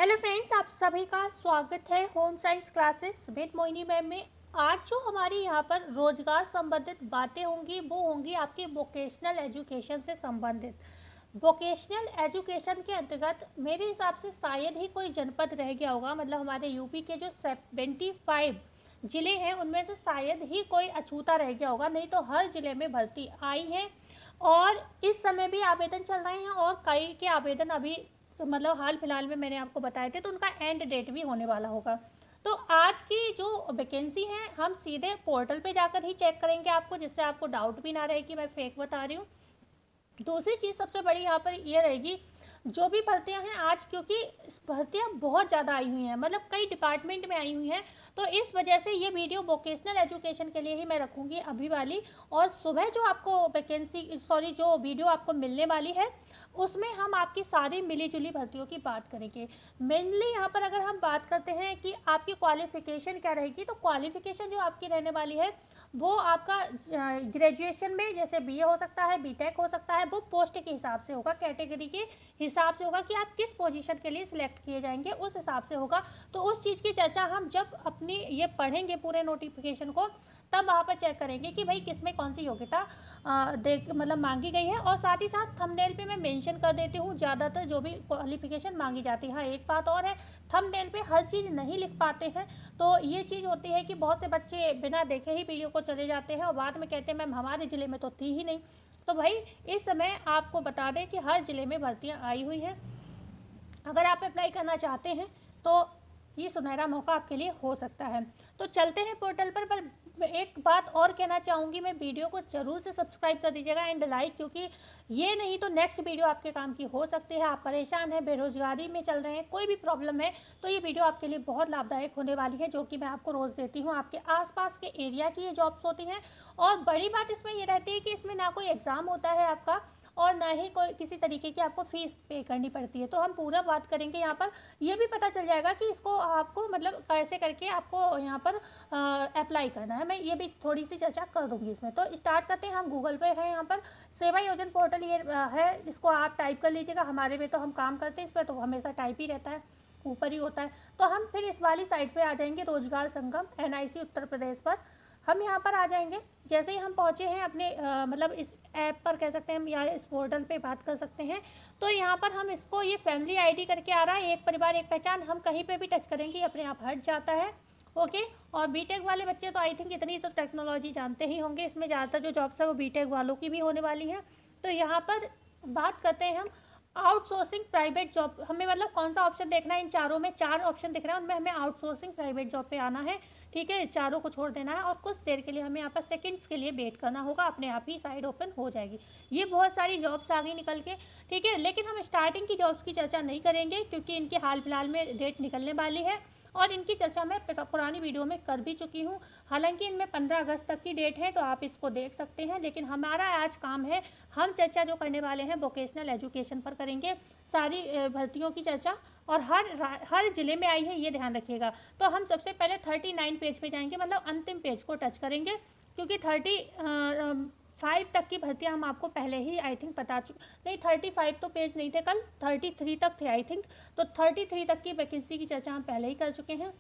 Hello friends, आप सभी का स्वागत है home science classes with Mohini ma'am में। आज जो हमारी यहाँ पर रोजगार संबंधित बातें होंगी वो होंगी आपकी वोकेशनल एजुकेशन से संबंधित। वोकेशनल एजुकेशन के अंतर्गत मेरे हिसाब से शायद ही कोई जनपद रह गया होगा, मतलब हमारे यूपी के जो 75 ज़िले हैं उनमें से शायद ही कोई अछूता रह गया होगा, नहीं तो हर ज़िले में भर्ती आई है और इस समय भी आवेदन चल रहे हैं और कई के आवेदन अभी तो मतलब हाल फिलहाल में मैंने आपको बताए थे, तो उनका एंड डेट भी होने वाला होगा। तो आज की जो वैकेंसी है हम सीधे पोर्टल पे जाकर ही चेक करेंगे आपको, जिससे आपको डाउट भी ना रहे कि मैं फेक बता रही हूँ। दूसरी चीज़ सबसे बड़ी यहाँ पर ये रहेगी, जो भी भर्तियां हैं आज, क्योंकि भर्तियां बहुत ज़्यादा आई हुई हैं, मतलब कई डिपार्टमेंट में आई हुई हैं, तो इस वजह से ये वीडियो वोकेशनल एजुकेशन के लिए ही मैं रखूँगी अभी वाली। और सुबह जो आपको जो वीडियो आपको मिलने वाली है उसमें हम आपकी सारी मिली जुली भर्तियों की बात करेंगे। मेनली यहाँ पर अगर हम बात करते हैं कि आपकी क्वालिफिकेशन क्या रहेगी, तो क्वालिफिकेशन जो आपकी रहने वाली है वो आपका ग्रेजुएशन में जैसे बीए हो सकता है, बीटेक हो सकता है, वो पोस्ट के हिसाब से होगा, कैटेगरी के हिसाब से होगा कि आप किस पोजीशन के लिए सिलेक्ट किए जाएंगे, उस हिसाब से होगा। तो उस चीज़ की चर्चा हम जब अपनी ये पढ़ेंगे पूरे नोटिफिकेशन को, तब वहाँ पर चेक करेंगे कि भाई किसमें कौन सी योग्यता देख मतलब मांगी गई है। और साथ ही साथ थंबनेल पे मैं मेंशन कर देती हूँ ज़्यादातर जो भी क्वालिफिकेशन मांगी जाती है। हाँ, एक बात और है, थंबनेल पे हर चीज़ नहीं लिख पाते हैं, तो ये चीज़ होती है कि बहुत से बच्चे बिना देखे ही वीडियो को चले जाते हैं और बाद में कहते हैं मैम हमारे ज़िले में तो थी ही नहीं। तो भाई इस समय आपको बता दें कि हर ज़िले में भर्तियाँ आई हुई हैं। अगर आप अप्लाई करना चाहते हैं तो ये सुनहरा मौका आपके लिए हो सकता है। तो चलते हैं पोर्टल पर एक बात और कहना चाहूँगी, मैं वीडियो को ज़रूर से सब्सक्राइब कर दीजिएगा एंड लाइक, क्योंकि ये नहीं तो नेक्स्ट वीडियो आपके काम की हो सकती है। आप परेशान हैं, बेरोजगारी में चल रहे हैं, कोई भी प्रॉब्लम है, तो ये वीडियो आपके लिए बहुत लाभदायक होने वाली है, जो कि मैं आपको रोज़ देती हूँ। आपके आसपास के एरिया की ये जॉब्स होती हैं और बड़ी बात इसमें ये रहती है कि इसमें ना कोई एग्ज़ाम होता है आपका और ना ही कोई किसी तरीके की आपको फीस पे करनी पड़ती है। तो हम पूरा बात करेंगे यहाँ पर, ये भी पता चल जाएगा कि इसको आपको मतलब कैसे करके आपको यहाँ पर अप्लाई करना है। मैं ये भी थोड़ी सी चर्चा कर दूँगी इसमें। तो स्टार्ट करते हैं, हम गूगल पे है यहाँ पर सेवा योजन पोर्टल ये है, जिसको आप टाइप कर लीजिएगा। हमारे में तो हम काम करते हैं इस पर, तो हमेशा टाइप ही रहता है, ऊपर ही होता है। तो हम फिर इस वाली साइट पे आ जाएंगे, रोजगार संगम NIC उत्तर प्रदेश पर हम यहाँ पर आ जाएंगे। जैसे ही हम पहुँचे हैं अपने मतलब इस ऐप पर कह सकते हैं हम, या इस पोर्टल पे बात कर सकते हैं, तो यहाँ पर हम इसको ये फैमिली ID करके आ रहा है, एक परिवार एक पहचान, हम कहीं पे भी टच करेंगे अपने आप हट जाता है। ओके। और बीटेक वाले बच्चे तो आई थिंक इतनी तो टेक्नोलॉजी जानते ही होंगे, इसमें ज़्यादातर जो जॉब्स है वो बीटेक वालों की भी होने वाली हैं। तो यहाँ पर बात करते हैं हम आउटसोर्सिंग प्राइवेट जॉब, हमें मतलब कौन सा ऑप्शन देखना है, इन चारों में 4 ऑप्शन दिख रहा है, उनमें हमें आउटसोर्सिंग प्राइवेट जॉब पे आना है। ठीक है, चारों को छोड़ देना है और कुछ देर के लिए हमें यहाँ पर सेकंड्स के लिए वेट करना होगा, अपने आप ही साइड ओपन हो जाएगी। ये बहुत सारी जॉब्स आ गई निकल के। ठीक है, लेकिन हम स्टार्टिंग की जॉब्स की चर्चा नहीं करेंगे, क्योंकि इनकी हाल फिलहाल में डेट निकलने वाली है और इनकी चर्चा मैं पुरानी वीडियो में कर भी चुकी हूँ। हालांकि इनमें 15 अगस्त तक की डेट है, तो आप इसको देख सकते हैं। लेकिन हमारा आज काम है, हम चर्चा जो करने वाले हैं वोकेशनल एजुकेशन पर करेंगे, सारी भर्तियों की चर्चा, और हर ज़िले में आई है, ये ध्यान रखिएगा। तो हम सबसे पहले 39 पेज पे जाएंगे, मतलब अंतिम पेज को टच करेंगे, क्योंकि 35 तक की भर्तियां हम आपको पहले ही आई थिंक नहीं 35 तो पेज नहीं थे, कल 33 तक थे आई थिंक, तो 33 तक की वैकेंसी की चर्चा हम पहले ही कर चुके हैं।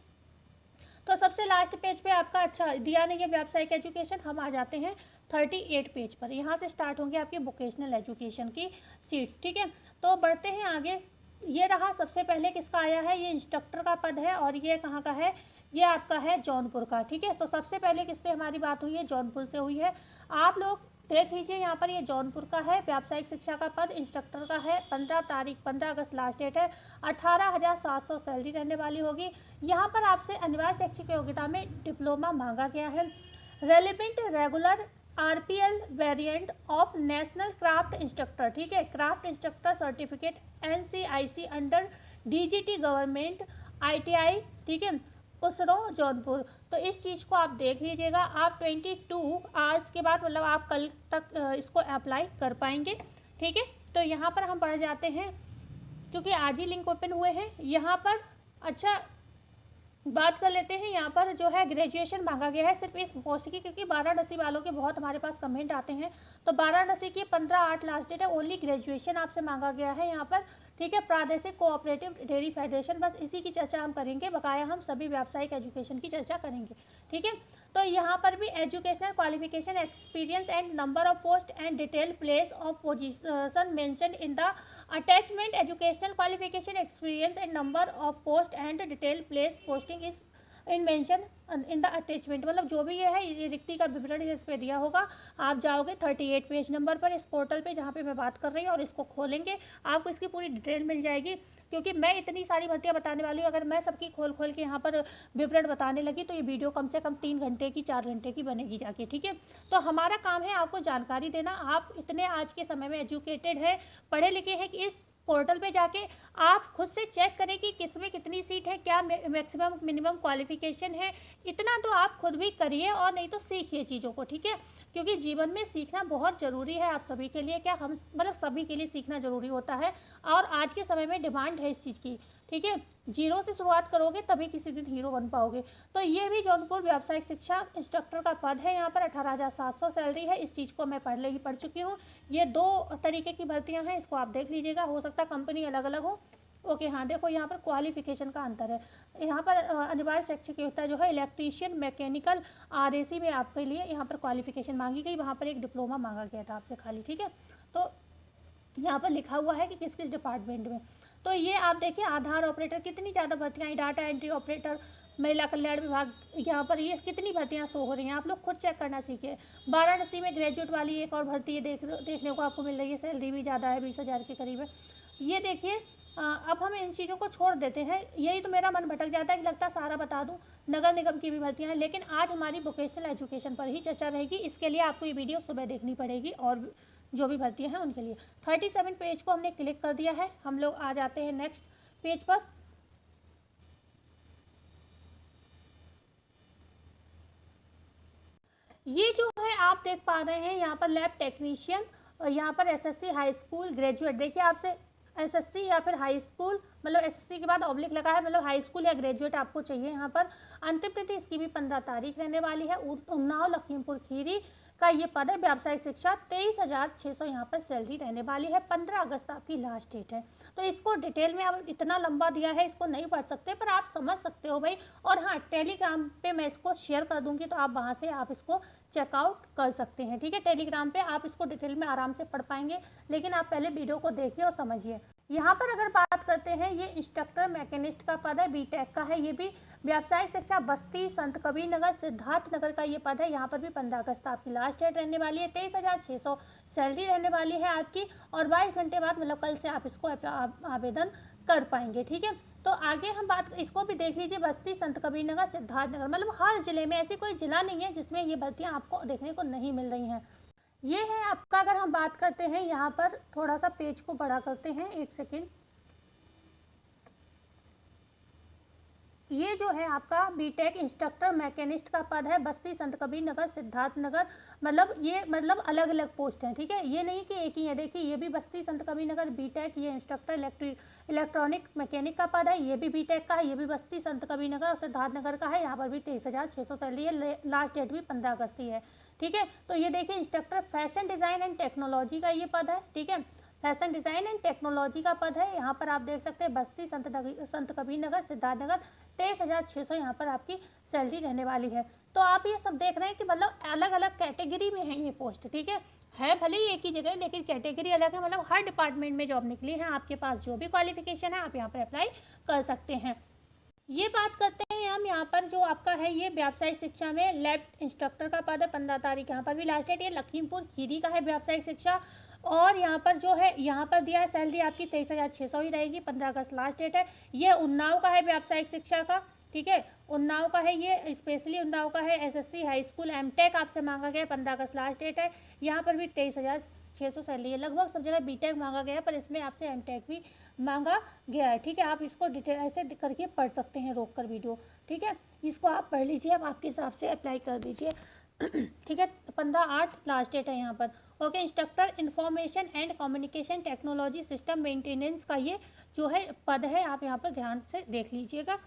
तो सबसे लास्ट पेज पे आपका अच्छा दिया नहीं है व्यावसायिक एजुकेशन, हम आ जाते हैं 38 पेज पर। यहाँ से स्टार्ट होंगे आपकी वोकेशनल एजुकेशन की सीट्स। ठीक है, तो बढ़ते हैं आगे। ये रहा सबसे पहले किसका आया है, ये इंस्ट्रक्टर का पद है और ये कहाँ का है, ये आपका है जौनपुर का। ठीक है, तो सबसे पहले किससे हमारी बात हुई है, जौनपुर से हुई है। आप लोग देख लीजिए यहाँ पर, ये जौनपुर का है, व्यावसायिक शिक्षा का पद इंस्ट्रक्टर का है। 15 अगस्त लास्ट डेट है। 18,700 सैलरी रहने वाली होगी। यहाँ पर आपसे अनिवार्य शैक्षिक योग्यता में डिप्लोमा मांगा गया है। Relevant regular RPL variant of national craft instructor. ठीक है, craft instructor certificate NCIC under DGT government ITI। ठीक है, उसरो जौनपुर। तो इस चीज़ को आप देख लीजिएगा। आप 22 आवर्स के बाद मतलब आप कल तक इसको अप्लाई कर पाएंगे। ठीक है, तो यहाँ पर हम बढ़ जाते हैं, क्योंकि आज ही लिंक ओपन हुए हैं यहाँ पर। अच्छा, बात कर लेते हैं यहाँ पर जो है ग्रेजुएशन मांगा गया है सिर्फ इस पोस्ट की, क्योंकि वाराणसी वालों के बहुत हमारे पास कमेंट आते हैं। तो वाराणसी की 15/8 लास्ट डेट है, ओनली ग्रेजुएशन आपसे मांगा गया है यहाँ पर। ठीक है, प्रादेशिक कोऑपरेटिव डेयरी फेडरेशन, बस इसी की चर्चा हम करेंगे, बकाया हम सभी व्यावसायिक एजुकेशन की चर्चा करेंगे। ठीक है, तो यहाँ पर भी educational qualification, experience and number of post and detail place of position mention in the attachment. Educational qualification, experience and number of post and detail place posting is in mention in the attachment, मतलब जो भी ये है, ये रिक्ति का विवरण इस पे दिया होगा। आप जाओगे 38 पेज नंबर पर इस पोर्टल पे जहाँ पे मैं बात कर रही हूँ, और इसको खोलेंगे, आपको इसकी पूरी डिटेल मिल जाएगी। क्योंकि मैं इतनी सारी भर्तियाँ बताने वाली हूँ, अगर मैं सबकी खोल खोल के यहाँ पर विवरण बताने लगी तो ये वीडियो कम से कम 3 घंटे की 4 घंटे की बनेगी जाके। ठीक है, तो हमारा काम है आपको जानकारी देना। आप इतने आज के समय में एजुकेटेड है, पढ़े लिखे हैं, कि इस पोर्टल पे जाके आप खुद से चेक करें कि किसमें कितनी सीट है, क्या मैक्सिमम मिनिमम क्वालिफिकेशन है। इतना तो आप खुद भी करिए, और नहीं तो सीखिए चीज़ों को। ठीक है, क्योंकि जीवन में सीखना बहुत ज़रूरी है आप सभी के लिए, क्या हम मतलब सभी के लिए सीखना ज़रूरी होता है, और आज के समय में डिमांड है इस चीज़ की। ठीक है, जीरो से शुरुआत करोगे तभी किसी दिन हीरो बन पाओगे। तो ये भी जौनपुर व्यावसायिक शिक्षा इंस्ट्रक्टर का पद है, यहाँ पर 18,700 सैलरी है। इस चीज़ को मैं पढ़ चुकी हूँ। ये 2 तरीके की भर्तियाँ हैं, इसको आप देख लीजिएगा, हो सकता है कंपनी अलग अलग हो। ओके, हाँ देखो यहाँ पर क्वालिफिकेशन का अंतर है। यहाँ पर अनिवार्य शैक्षिक योग्यता जो है इलेक्ट्रीशियन मैकेनिकल RAC में आपके लिए यहाँ पर क्वालिफिकेशन मांगी गई, वहाँ पर एक डिप्लोमा मांगा गया था आपसे खाली। ठीक है, तो यहाँ पर लिखा हुआ है कि किस किस डिपार्टमेंट में। तो ये आप देखिए, आधार ऑपरेटर कितनी ज़्यादा भर्तियाँ हैं, डाटा एंट्री ऑपरेटर, महिला कल्याण विभाग, यहाँ पर ये कितनी भर्तियाँ शो हो रही हैं, आप लोग खुद चेक करना सीखिए। वाराणसी में ग्रेजुएट वाली एक और भर्ती देखने को आपको मिल रही है, सैलरी भी ज़्यादा है, 20,000 के करीब है। ये देखिए, अब हम इन चीज़ों को छोड़ देते हैं, यही तो मेरा मन भटक जाता है कि लगता है सारा बता दूं, नगर निगम की भी भर्तियाँ हैं, लेकिन आज हमारी वोकेशनल एजुकेशन पर ही चर्चा रहेगी। इसके लिए आपको ये वीडियो सुबह देखनी पड़ेगी, और जो भी भर्तियाँ हैं उनके लिए। 37 पेज को हमने क्लिक कर दिया है, हम लोग आ जाते हैं नेक्स्ट पेज पर। ये जो है आप देख पा रहे हैं यहाँ पर लैब टेक्नीशियन, यहाँ पर SSC हाई स्कूल ग्रेजुएट, देखिए आपसे SSC या फिर हाई स्कूल, मतलब SSC के बाद ऑब्लिक लगा है, मतलब हाई स्कूल या ग्रेजुएट आपको चाहिए यहाँ पर। अंतिम तिथि इसकी भी 15 तारीख रहने वाली है। उन्नाव लखीमपुर खीरी का ये पद है। व्यावसायिक शिक्षा 23,600 यहाँ पर सैलरी रहने वाली है। 15 अगस्त आपकी लास्ट डेट है। तो इसको डिटेल में अब इतना लंबा दिया है, इसको नहीं पढ़ सकते, पर आप समझ सकते हो भाई। और हाँ, टेलीग्राम पे मैं इसको शेयर कर दूंगी, तो आप वहाँ से आप इसको चेकआउट कर सकते हैं। ठीक है, टेलीग्राम पे आप इसको डिटेल में आराम से पढ़ पाएंगे, लेकिन आप पहले वीडियो को देखिए और समझिए। यहाँ पर अगर बात करते हैं, ये इंस्ट्रक्टर मैकेनिस्ट का पद है, BTech का है। ये भी व्यावसायिक शिक्षा बस्ती संत कबीर नगर सिद्धार्थ नगर का ये पद है। यहाँ पर भी 15 अगस्त आपकी लास्ट डेट रहने वाली है। 23,600 सैलरी रहने वाली है आपकी, और 22 घंटे बाद, मतलब कल से आप इसको आवेदन कर पाएंगे। ठीक है, तो आगे हम बात, इसको भी देख लीजिए, बस्ती संत कबीर नगर सिद्धार्थ नगर, मतलब हर जिले में, ऐसी कोई जिला नहीं है जिसमें ये भर्तियाँ आपको देखने को नहीं मिल रही हैं। ये है आपका, अगर हम बात करते हैं यहाँ पर, थोड़ा सा पेज को बड़ा करते हैं, 1 सेकेंड। ये जो है आपका BTech इंस्ट्रक्टर मैकेनिस्ट का पद है, बस्ती संत कबीर नगर सिद्धार्थ नगर, मतलब ये मतलब अलग अलग पोस्ट हैं। ठीक है, ये नहीं कि एक ही है। देखिए, ये भी बस्ती संत कबीर नगर BTech, ये इंस्ट्रक्टर इलेक्ट्रॉनिक मैकेनिक का पद है, ये भी BTech का है। ये भी बस्ती संत कबीर नगर और सिद्धार्थ नगर का है। यहाँ पर भी 23,600 सैलरी है। लास्ट डेट भी 15 अगस्त ही है। ठीक है, तो ये देखिए, instructor fashion design and technology का ये पद है। ठीक है, फैशन डिज़ाइन एंड टेक्नोलॉजी का पद है। यहाँ पर आप देख सकते हैं, बस्ती संत कबीर नगर सिद्धार्थ नगर, 23,600 यहाँ पर आपकी सैलरी रहने वाली है। तो आप ये सब देख रहे हैं कि मतलब अलग अलग कैटेगरी में है ये पोस्ट। ठीक है भले ही एक ही जगह, लेकिन कैटेगरी अलग है, मतलब हर डिपार्टमेंट में जॉब निकली है। आपके पास जो भी क्वालिफिकेशन है, आप यहाँ पर अप्लाई कर सकते हैं। ये बात करते हैं हम यहाँ पर, जो आपका है ये व्यावसायिक शिक्षा में लैब इंस्ट्रक्टर का पद है। 15 तारीख यहाँ पर भी लास्ट डेट। ये लखीमपुर खीरी का है व्यावसायिक शिक्षा, और यहाँ पर जो है, यहाँ पर दिया है सैलरी आपकी 23,600 ही रहेगी। 15 अगस्त लास्ट डेट है। ये उन्नाव का है व्यावसायिक शिक्षा का। ठीक है, उन्नाव का है ये, स्पेशली उन्नाव का है। SSC हाई स्कूल MTech आपसे मांगा गया, 15 अगस्त लास्ट डेट है। यहाँ पर भी 23,600 सैलरी है। लगभग सब जगह BTech मांगा गया है, पर इसमें आपसे MTech भी मांगा गया है। ठीक है, आप इसको डिटेल ऐसे करके पढ़ सकते हैं, रोक कर वीडियो। ठीक है, इसको आप पढ़ लीजिए, आप आपके हिसाब से अप्लाई कर दीजिए। ठीक है, 15/8 लास्ट डेट है यहाँ पर। Okay, instructor information and communication technology system maintenance का ये जो है पद है, आप यहाँ पर ध्यान से देख लीजिएगा।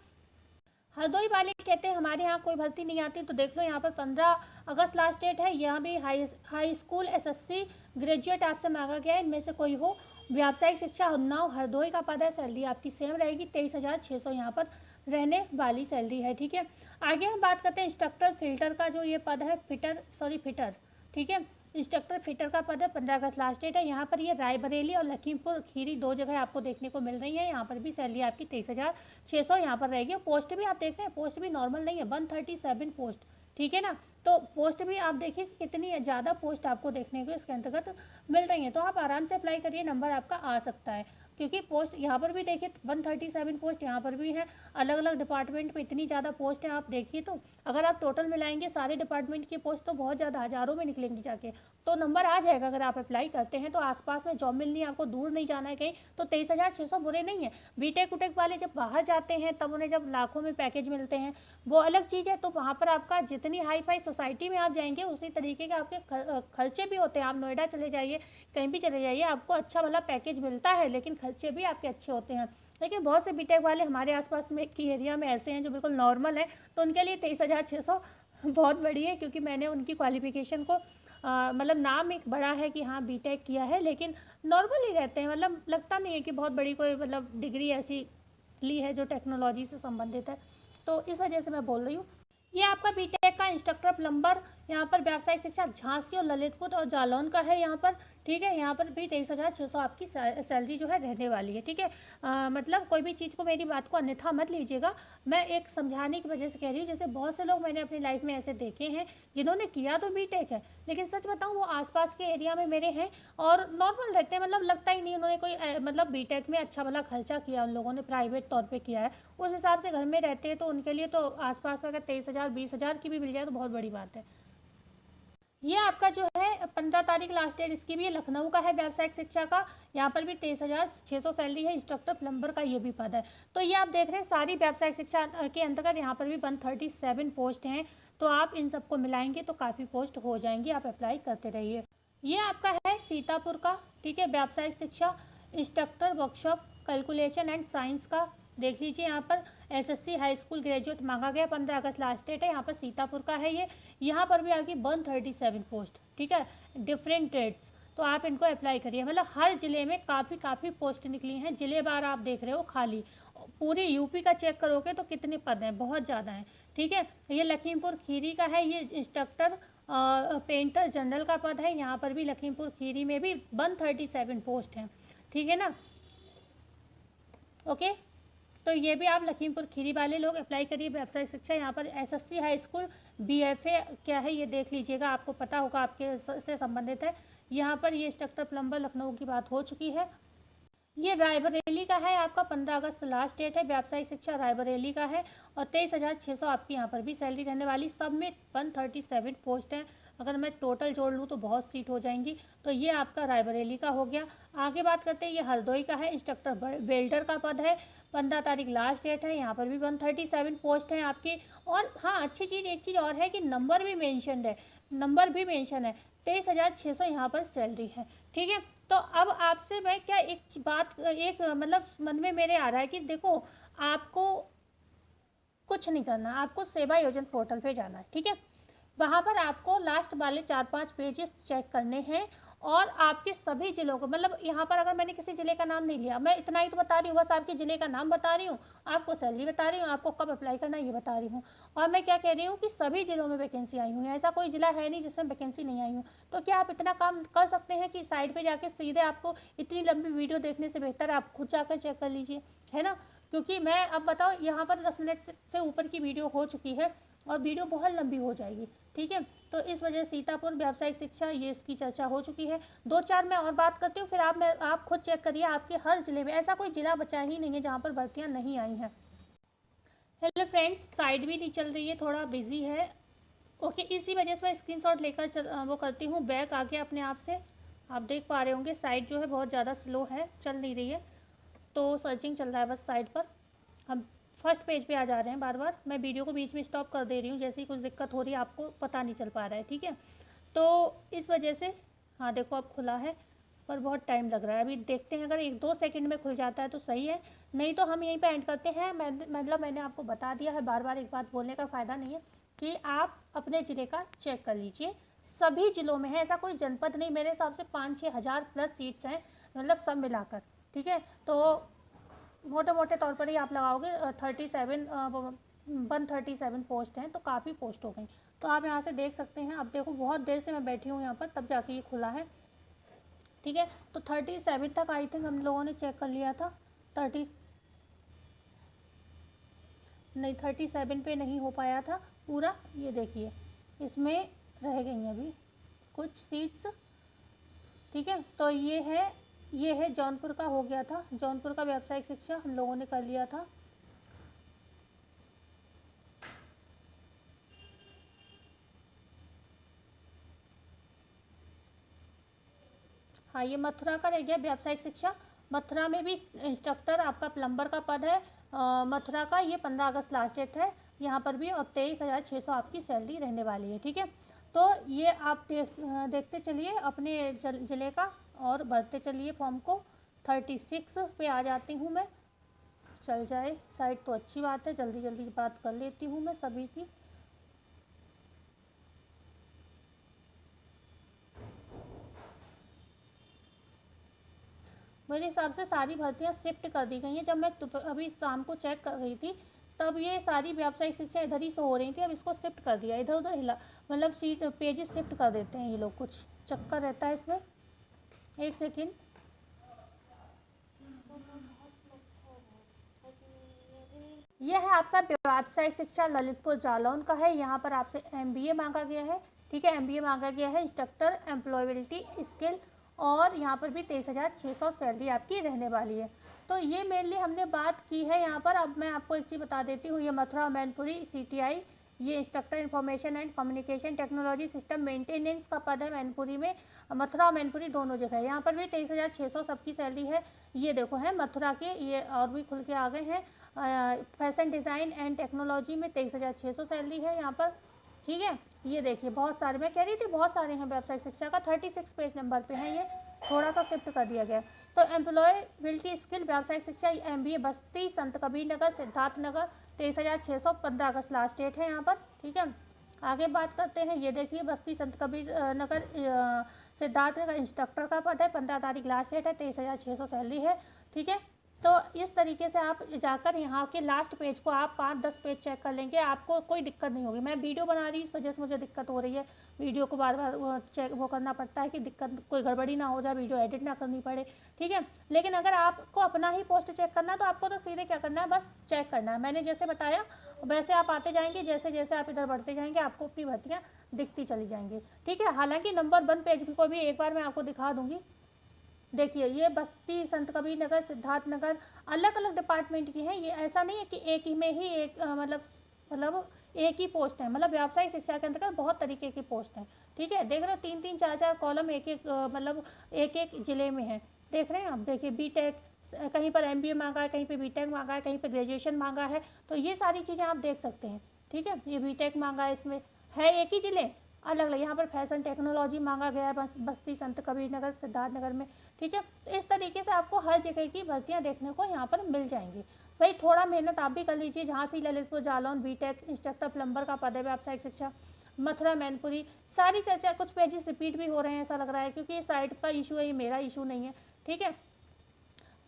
हरदोई वाले कहते हैं हमारे यहाँ कोई भर्ती नहीं आती, तो देख लो यहाँ पर 15 अगस्त लास्ट डेट है। यहाँ भी हाई स्कूल SSC ग्रेजुएट आपसे मांगा गया है, इनमें से कोई हो। व्यावसायिक शिक्षा उन्नाव हरदोई का पद है, सैलरी आपकी सेम रहेगी 23,600 यहाँ पर रहने वाली सैलरी है। ठीक है, आगे हम बात करते हैं इंस्ट्रक्टर फिल्टर का जो ये पद है, फिटर, ठीक है, इंस्ट्रक्टर फिटर का पद है, 15 अगस्त लास्ट डेट है। यहाँ पर ये रायबरेली और लखीमपुर खीरी 2 जगह आपको देखने को मिल रही है। यहाँ पर भी सैलरी आपकी 23,600 यहाँ पर रहेगी। पोस्ट भी आप देख रहे हैं, पोस्ट भी नॉर्मल नहीं है, 137 पोस्ट, ठीक है ना। तो पोस्ट भी आप देखिए कितनी ज़्यादा पोस्ट आपको देखने को इसके अंतर्गत मिल रही है। तो आप आराम से अप्लाई करिए, नंबर आपका आ सकता है, क्योंकि पोस्ट यहाँ पर भी देखिए 137 पोस्ट यहाँ पर भी है। अलग अलग डिपार्टमेंट में इतनी ज़्यादा पोस्ट है, आप देखिए तो अगर आप टोटल मिलाएंगे सारे डिपार्टमेंट की पोस्ट तो बहुत ज़्यादा हज़ारों में निकलेंगी जाके, तो नंबर आ जाएगा अगर आप अप्लाई करते हैं। तो आसपास में जॉब मिलनी है, आपको दूर नहीं जाना है कहीं, तो 23,600 बुरे नहीं है। बीटेक उटेक वाले जब बाहर जाते हैं तब उन्हें जब लाखों में पैकेज मिलते हैं, वो अलग चीज़ है। तो वहाँ पर आपका जितनी हाई फाई सोसाइटी में आप जाएंगे उसी तरीके के आपके खर्चे भी होते हैं। आप नोएडा चले जाइए, कहीं भी चले जाइए, आपको अच्छा वाला पैकेज मिलता है, लेकिन खर्चे भी आपके अच्छे होते हैं। लेकिन बहुत से बीटेक वाले हमारे आसपास में की एरिया में ऐसे हैं जो बिल्कुल नॉर्मल है, तो उनके लिए 23,600 बहुत बड़ी है, क्योंकि मैंने उनकी क्वालिफिकेशन को मतलब नाम एक बड़ा है कि हाँ बीटेक किया है, लेकिन नॉर्मल ही रहते हैं। मतलब लगता नहीं है कि बहुत बड़ी कोई मतलब डिग्री ऐसी ली है जो टेक्नोलॉजी से संबंधित है, तो इस वजह से मैं बोल रही हूँ। ये आपका बीटेक का इंस्ट्रक्टर प्लम्बर यहाँ पर व्यावसायिक शिक्षा झांसी और ललितपुर और जालौन का है यहाँ पर, ठीक है। यहाँ पर भी 23,600 आपकी सैलरी जो है रहने वाली है, ठीक है। मतलब कोई भी चीज़ को, मेरी बात को अन्यथा मत लीजिएगा, मैं एक समझाने की वजह से कह रही हूँ। जैसे बहुत से लोग मैंने अपनी लाइफ में ऐसे देखे हैं जिन्होंने किया तो बीटेक है, लेकिन सच बताऊँ वो आसपास के एरिया में मेरे हैं और नॉर्मल रहते हैं। मतलब लगता ही नहीं उन्होंने कोई मतलब बीटेक में अच्छा भला खर्चा किया, उन लोगों ने प्राइवेट तौर पर किया है, उस हिसाब से घर में रहते हैं। तो उनके लिए तो आसपास में अगर 23,000 20,000 की भी मिल जाए तो बहुत बड़ी बात है। ये आपका जो है 15 तारीख लास्ट डेट इसकी भी है, लखनऊ का है व्यावसायिक शिक्षा का। यहाँ पर भी 23,600 सैलरी है, इंस्ट्रक्टर प्लम्बर का ये भी पद है। तो ये आप देख रहे हैं सारी व्यावसायिक शिक्षा के अंतर्गत यहाँ पर भी 137 पोस्ट हैं। तो आप इन सबको मिलाएंगे तो काफ़ी पोस्ट हो जाएंगी, आप अप्लाई करते रहिए। ये आपका है सीतापुर का, ठीक है, व्यावसायिक शिक्षा instructor workshop calculation and science का। देख लीजिए यहाँ पर एसएससी हाई स्कूल ग्रेजुएट मांगा गया, 15 अगस्त लास्ट डेट है। यहाँ पर सीतापुर का है ये, यहाँ पर भी आगे 137 पोस्ट, ठीक है, डिफरेंट ट्रेड्स। तो आप इनको अप्लाई करिए। मतलब हर ज़िले में काफ़ी पोस्ट निकली हैं, ज़िले बार आप देख रहे हो खाली। पूरे यूपी का चेक करोगे तो कितने पद हैं, बहुत ज़्यादा हैं, ठीक है। ये लखीमपुर खीरी का है, ये इंस्ट्रक्टर पेंटर जनरल का पद है। यहाँ पर भी लखीमपुर खीरी में भी 137 पोस्ट हैं, ठीक है ना। ओके, तो ये भी आप लखीमपुर खीरी वाले लोग अप्लाई करिए व्यावसायिक शिक्षा। यहाँ पर एसएससी हाई स्कूल बीएफए क्या है ये देख लीजिएगा, आपको पता होगा, आपके से संबंधित है। यहाँ पर ये इंस्ट्रक्टर प्लम्बर लखनऊ की बात हो चुकी है। ये रायबरेली का है, आपका 15 अगस्त लास्ट डेट है, व्यावसायिक शिक्षा रायबरेली का है और 23,600 आपकी यहाँ पर भी सैलरी रहने वाली। सब में 137 पोस्ट हैं, अगर मैं टोटल जोड़ लूँ तो बहुत सीट हो जाएंगी। तो ये आपका रायबरेली का हो गया। आगे बात करते हैं, ये हरदोई का है, इंस्ट्रक्टर वेल्डर का पद है, 15 तारीख लास्ट डेट है। यहाँ पर भी 137 पोस्ट हैं आपकी। और हाँ, अच्छी चीज़ एक चीज़ और है कि नंबर भी मेंशन है, 23,600 यहाँ पर सैलरी है, ठीक है। तो अब आपसे मैं क्या एक बात, एक मतलब मन में मेरे आ रहा है कि देखो, आपको कुछ नहीं करना, आपको सेवा योजन पोर्टल पे जाना है, ठीक है। वहाँ पर आपको लास्ट वाले 4-5 पेजेस चेक करने हैं और आपके सभी ज़िलों को, मतलब यहाँ पर अगर मैंने किसी ज़िले का नाम नहीं लिया, मैं इतना ही तो बता रही हूँ, बस आपके ज़िले का नाम बता रही हूँ, आपको सैलरी बता रही हूँ, आपको कब अप्लाई करना है ये बता रही हूँ। और मैं क्या कह रही हूँ कि सभी ज़िलों में वैकेंसी आई हुई है, ऐसा कोई ज़िला है नहीं जिसमें वैकेंसी नहीं आई हूँ। तो क्या आप इतना काम कर सकते हैं कि साइड पर जाके सीधे, आपको इतनी लंबी वीडियो देखने से बेहतर आप खुद जाकर चेक कर लीजिए, है ना। क्योंकि मैं अब बताओ, यहाँ पर 10 मिनट से ऊपर की वीडियो हो चुकी है और वीडियो बहुत लंबी हो जाएगी, ठीक है। तो इस वजह से सीतापुर व्यावसायिक शिक्षा ये इसकी चर्चा हो चुकी है। 2-4 मैं और बात करती हूँ, फिर आप खुद चेक करिए, आपके हर ज़िले में ऐसा कोई ज़िला बचा ही नहीं है जहाँ पर भर्तियाँ नहीं आई हैं। हेलो फ्रेंड्स, साइड भी नहीं चल रही है, थोड़ा बिजी है, ओके। इसी वजह से मैं स्क्रीनशॉट लेकर वो करती हूँ। बैक आ गया अपने आप से, आप देख पा रहे होंगे साइड जो है बहुत ज़्यादा स्लो है, चल नहीं रही है, तो सर्चिंग चल रहा है बस साइड पर। हम फर्स्ट पेज पे आ जा रहे हैं, बार बार मैं वीडियो को बीच में स्टॉप कर दे रही हूँ, जैसे ही कुछ दिक्कत हो रही है आपको पता नहीं चल पा रहा है, ठीक है। तो इस वजह से, हाँ देखो अब खुला है, पर बहुत टाइम लग रहा है। अभी देखते हैं, अगर 1-2 सेकंड में खुल जाता है तो सही है, नहीं तो हम यहीं पे एंड करते हैं। मतलब मैंने आपको बता दिया है, बार बार एक बात बोलने का फ़ायदा नहीं है, कि आप अपने ज़िले का चेक कर लीजिए। सभी ज़िलों में है, ऐसा कोई जनपद नहीं, मेरे हिसाब से 5-6 हज़ार प्लस सीट्स हैं मतलब सब मिलाकर, ठीक है। तो मोटे मोटे तौर पर ही आप लगाओगे 137 पोस्ट हैं, तो काफ़ी पोस्ट हो गई। तो आप यहाँ से देख सकते हैं। अब देखो बहुत देर से मैं बैठी हूँ यहाँ पर, तब जाके ये खुला है, ठीक है। तो 37 तक आई थिंक हम लोगों ने चेक कर लिया था। 37 पे नहीं हो पाया था पूरा। ये देखिए इसमें रह गई अभी कुछ सीट्स, ठीक है। तो ये है जौनपुर का हो गया था। जौनपुर का व्यावसायिक शिक्षा हम लोगों ने कर लिया था। हाँ, ये मथुरा का रह गया व्यावसायिक शिक्षा। मथुरा में भी इंस्ट्रक्टर आपका प्लम्बर का पद है। मथुरा का ये 15 अगस्त लास्ट डेट है यहाँ पर भी, और 23,600 आपकी सैलरी रहने वाली है, ठीक है। तो ये आप देखते चलिए अपने ज़िले का और भरते चलिए फॉर्म को। 36 पे आ जाती हूँ मैं, चल जाए साइट तो अच्छी बात है, जल्दी जल्दी बात कर लेती हूँ मैं सभी की। मेरे हिसाब से सारी भर्तियाँ शिफ्ट कर दी गई हैं। जब मैं अभी शाम को चेक कर रही थी तब ये सारी व्यावसायिक शिक्षा इधर ही से हो रही थी, अब इसको शिफ्ट कर दिया, इधर उधर हिला, मतलब सीट पेजेस शिफ्ट कर देते हैं ये लोग, कुछ चक्कर रहता है इसमें। एक सेकेंड, यह है आपका व्यावसायिक शिक्षा ललितपुर जालौन का है। यहाँ पर आपसे MBA मांगा गया है, ठीक है। MBA मांगा गया है, इंस्ट्रक्टर एम्प्लॉयबिलिटी स्किल, और यहाँ पर भी 23,600 सैलरी आपकी रहने वाली है। तो ये मेनली हमने बात की है यहाँ पर। अब मैं आपको एक चीज़ बता देती हूँ, ये मथुरा मैनपुरी CTI, ये instructor information and communication technology system maintenance का पद है मैनपुरी में। मथुरा और मैनपुरी दोनों जगह है। यहाँ पर भी 23,600 सबकी सैलरी है। ये देखो है मथुरा के, ये और भी खुल के आ गए हैं। फैशन डिज़ाइन एंड टेक्नोलॉजी में 23,600 सैलरी है यहाँ पर, ठीक है। ये देखिए बहुत सारे, मैं कह रही थी बहुत सारे हैं व्यावसायिक शिक्षा का। 36 पेज नंबर पे है, ये थोड़ा सा शिफ्ट कर दिया गया। तो एम्प्लॉयबिलिटी स्किल व्यावसायिक शिक्षा MBA बस्ती संत कबीर नगर सिद्धार्थ नगर, 23,600, 15 अगस्त लास्ट डेट है यहाँ पर, ठीक है। आगे बात करते हैं। ये देखिए बस्ती संत कबीर नगर सिद्धार्थ नगर इंस्ट्रक्टर का पद है, 15 तारीख लास्ट डेट है, 23,600 सैलरी है, ठीक है। तो इस तरीके से आप जाकर यहाँ के लास्ट पेज को आप 5-10 पेज चेक कर लेंगे, आपको कोई दिक्कत नहीं होगी। मैं वीडियो बना रही हूँ इस वजह से मुझे दिक्कत हो रही है, वीडियो को बार बार चेक करना पड़ता है कि दिक्कत कोई गड़बड़ी ना हो जाए, वीडियो एडिट ना करनी पड़े, ठीक है। लेकिन अगर आपको अपना ही पोस्ट चेक करना है तो आपको तो सीधे क्या करना है, बस चेक करना है। मैंने जैसे बताया वैसे आप आते जाएंगे, जैसे जैसे आप इधर बढ़ते जाएंगे आपको अपनी भर्तियाँ दिखती चली जाएंगी, ठीक है। हालांकि नंबर 1 पेज को भी एक बार मैं आपको दिखा दूँगी। देखिए ये बस्ती संत कबीर नगर सिद्धार्थ नगर अलग अलग डिपार्टमेंट की हैं। ये ऐसा नहीं है कि एक ही में ही एक मतलब एक ही पोस्ट है। मतलब व्यावसायिक शिक्षा के अंतर्गत बहुत तरीके की पोस्ट हैं, ठीक है। देख रहे हो 3-3 4-4 कॉलम एक एक जिले में है, देख रहे हैं आप। देखिए बीटेक, कहीं पर MBA मांगा है, कहीं पे बीटेक मांगा है, कहीं पे ग्रेजुएशन मांगा है। तो ये सारी चीज़ें आप देख सकते हैं, ठीक है। ये बीटेक मांगा है, इसमें है एक ही जिले अलग अलग। यहाँ पर फैशन टेक्नोलॉजी मांगा गया है बस्ती संत कबीर नगर सिद्धार्थ नगर में, ठीक है। तो इस तरीके से आपको हर जगह की भर्तियाँ देखने को यहाँ पर मिल जाएंगी। भाई थोड़ा मेहनत आप भी कर लीजिए। Jhansi Lalitpur Jalaun BTech instructor plumber का पद है व्यावसायिक शिक्षा, मथुरा मैनपुरी, सारी चर्चा, कुछ पेजेस रिपीट भी हो रहे हैं ऐसा लग रहा है, क्योंकि ये साइट का इशू है, ये मेरा इशू नहीं है, ठीक है।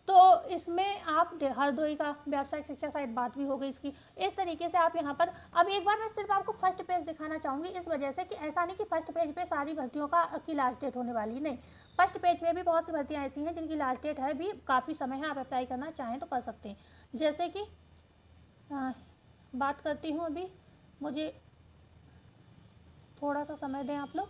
तो इसमें आप हरदोई का व्यावसायिक शिक्षा शायद बात भी हो गई इसकी। इस तरीके से आप यहाँ पर, अब एक बार मैं सिर्फ आपको फर्स्ट पेज दिखाना चाहूँगी, इस वजह से कि ऐसा नहीं कि फर्स्ट पेज पे सारी भर्तियों की लास्ट डेट होने वाली, नहीं। फर्स्ट पेज में भी बहुत सी भर्तियाँ ऐसी हैं जिनकी लास्ट डेट है, भी काफ़ी समय है, आप अप्लाई करना चाहें तो कर सकते हैं। जैसे कि बात करती हूँ, अभी मुझे थोड़ा सा समय दें आप लोग।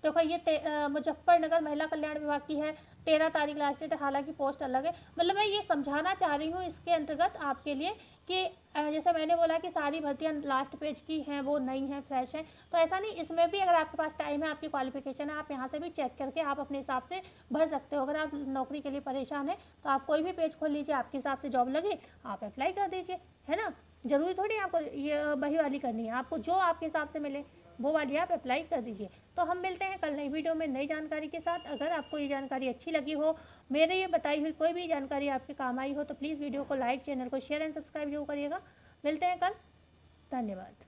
देखो ये मुजफ्फरनगर महिला कल्याण विभाग की है, 13 तारीख लास्ट डेट है, हालांकि पोस्ट अलग है। मतलब मैं ये समझाना चाह रही हूँ इसके अंतर्गत आपके लिए कि जैसे मैंने बोला कि सारी भर्तियाँ लास्ट पेज की हैं, वो नई हैं, फ्रेश हैं, तो ऐसा नहीं, इसमें भी अगर आपके पास टाइम है, आपकी क्वालिफिकेशन है, आप यहाँ से भी चेक करके आप अपने हिसाब से भर सकते हो। अगर आप नौकरी के लिए परेशान है तो आप कोई भी पेज खोल लीजिए, आपके हिसाब से जॉब लगे आप अप्लाई कर दीजिए, है ना। ज़रूरी थोड़ी आपको ये वही वाली करनी है, आपको जो आपके हिसाब से मिले वो वाली आप अप्लाई कर दीजिए। तो हम मिलते हैं कल नई वीडियो में नई जानकारी के साथ। अगर आपको ये जानकारी अच्छी लगी हो, मेरे ये बताई हुई कोई भी जानकारी आपके काम आई हो, तो प्लीज़ वीडियो को लाइक, चैनल को शेयर एंड सब्सक्राइब जरूर करिएगा। मिलते हैं कल, धन्यवाद।